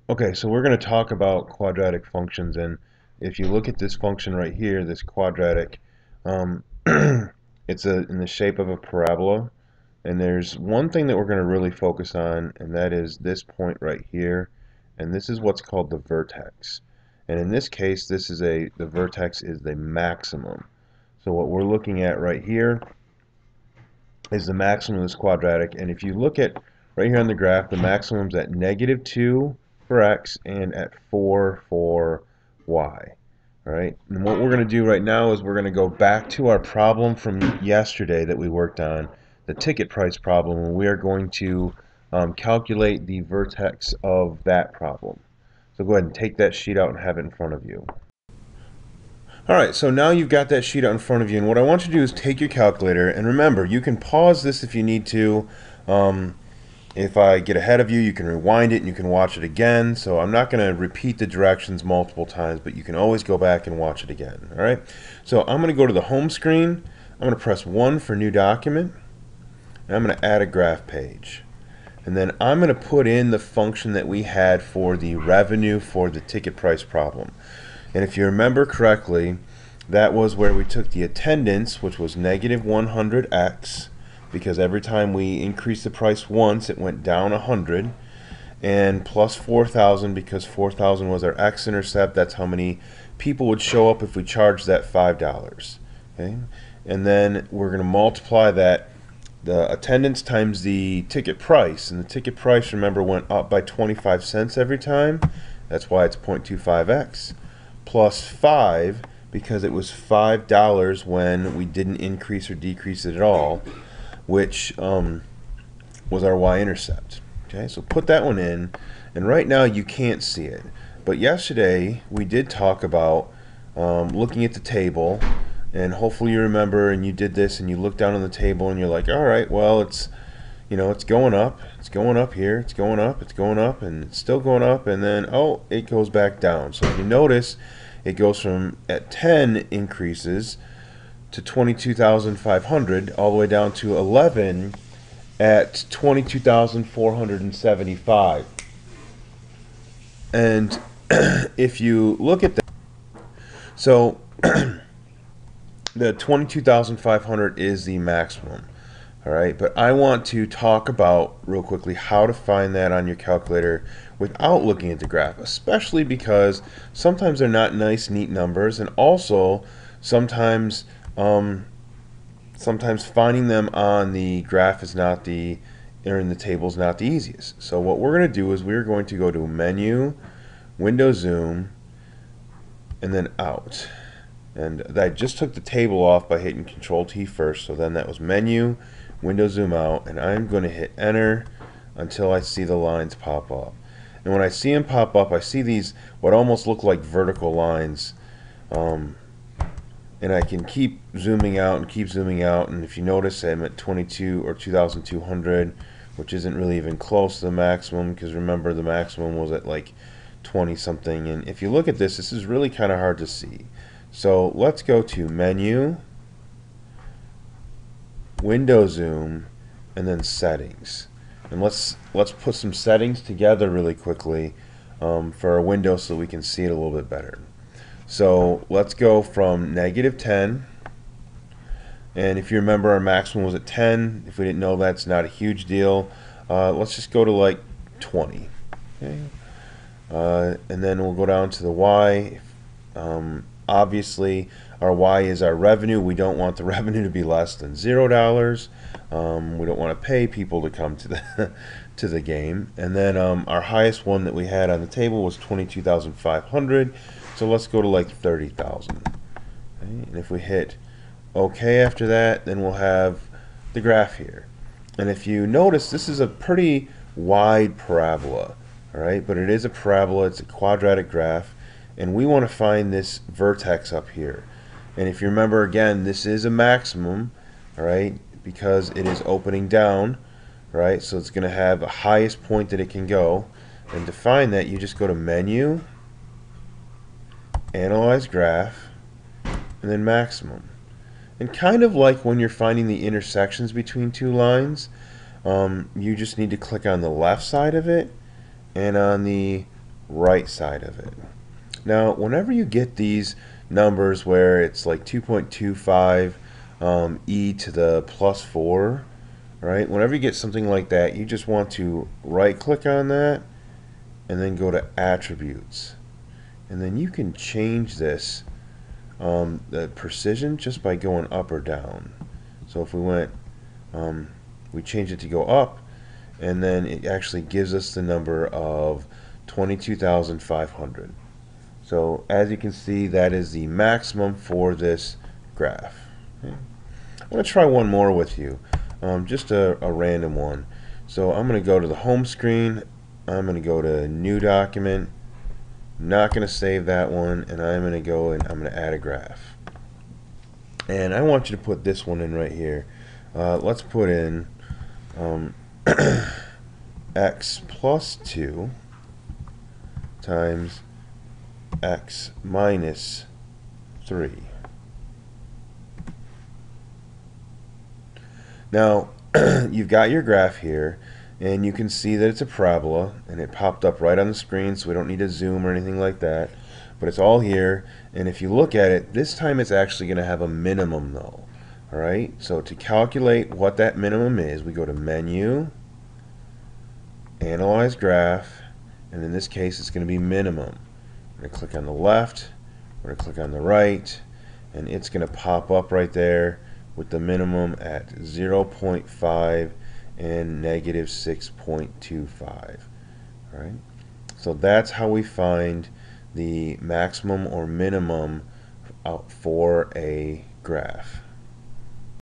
Okay, so we're going to talk about quadratic functions, and if you look at this function right here, this quadratic, um, it's in the shape of a parabola, and there's one thing that we're going to really focus on, and that is this point right here, and this is what's called the vertex. And in this case, the vertex is the maximum. So what we're looking at right here is the maximum of this quadratic, and if you look at right here on the graph, the maximum's at -2 for x and at 4 for y. Alright, and what we're going to do right now is we're going to go back to our problem from yesterday that we worked on, the ticket price problem, and we are going to calculate the vertex of that problem. So go ahead and take that sheet out and have it in front of you. Alright, so now you've got that sheet out in front of you, and what I want you to do is take your calculator, and remember, you can pause this if you need to. If I get ahead of you, you can rewind it and you can watch it again. So I'm not going to repeat the directions multiple times, but you can always go back and watch it again. Alright, so I'm going to go to the home screen. I'm going to press 1 for new document, and I'm going to add a graph page. And then I'm going to put in the function that we had for the revenue for the ticket price problem. And if you remember correctly, that was where we took the attendance, which was -100x, because every time we increased the price once, it went down 100, and plus 4,000, because 4,000 was our x-intercept. That's how many people would show up if we charged that $5. Okay? And then we're going to multiply that, the attendance times the ticket price, and the ticket price, remember, went up by 25 cents every time. That's why it's 0.25x. Plus 5, because it was $5 when we didn't increase or decrease it at all, which was our y-intercept. Okay, so put that one in, and right now you can't see it. But yesterday we did talk about looking at the table, and hopefully you remember and you did this and you look down on the table and you're like, all right, well, it's going up, it's going up here, it's going up, it's going up, and it's still going up, and then oh, it goes back down. So if you notice, it goes from at 10 increases to 22,500 all the way down to 11 at 22,475. And if you look at that, so the 22,500 is the maximum. Alright, but I want to talk about real quickly how to find that on your calculator without looking at the graph, especially because sometimes they're not nice, neat numbers, and also sometimes finding them on the graph is not the, or in the table is not the easiest. So what we're going to do is we're going to go to Menu, Window Zoom, and then Out. And I just took the table off by hitting Control T first, so then that was Menu, Window Zoom Out, and I'm going to hit Enter until I see the lines pop up. And when I see them pop up, I see these what almost look like vertical lines, and I can keep zooming out and keep zooming out, and if you notice, I'm at 22 or 2,200, which isn't really even close to the maximum, because remember the maximum was at like 20 something. And if you look at this is really kind of hard to see. So let's go to Menu, Window Zoom, and then Settings. And let's put some settings together really quickly for our window so we can see it a little bit better. So let's go from -10, and if you remember, our maximum was at 10. If we didn't know, that's not a huge deal. Let's just go to like 20. Okay. And then we'll go down to the Y. Obviously, our Y is our revenue. We don't want the revenue to be less than $0. We don't want to pay people to come to the to the game. And then our highest one that we had on the table was 22,500. So let's go to like 30,000. Okay? And if we hit OK after that, then we'll have the graph here. And if you notice, this is a pretty wide parabola. All right, but it is a parabola. It's a quadratic graph, and we want to find this vertex up here. And if you remember, again, this is a maximum, all right, because it is opening down, right? So it's going to have a highest point that it can go. And to find that, you just go to Menu, Analyze Graph, and then Maximum. And kind of like when you're finding the intersections between two lines, you just need to click on the left side of it, and on the right side of it. Now, whenever you get these numbers where it's like 2.25 e to the plus 4, right? Whenever you get something like that, you just want to right click on that and then go to attributes. And then you can change this, the precision, just by going up or down. So if we went, we change it to go up, and then it actually gives us the number of 22,500. So as you can see, that is the maximum for this graph. Okay. I'm going to try one more with you, just a random one. So I'm going to go to the home screen. I'm going to go to new document. Not going to save that one, and I'm going to go and I'm going to add a graph. And I want you to put this one in right here. Let's put in x plus 2 times x minus 3. Now, you've got your graph here, and you can see that it's a parabola, and it popped up right on the screen, so we don't need to zoom or anything like that. But it's all here, and if you look at it, this time it's actually going to have a minimum though. Alright, so to calculate what that minimum is, we go to Menu, Analyze Graph, and in this case it's going to be minimum. We're going to click on the left, we're going to click on the right, and it's going to pop up right there with the minimum at 0.5 and negative 6.25. Alright, so that's how we find the maximum or minimum for a graph.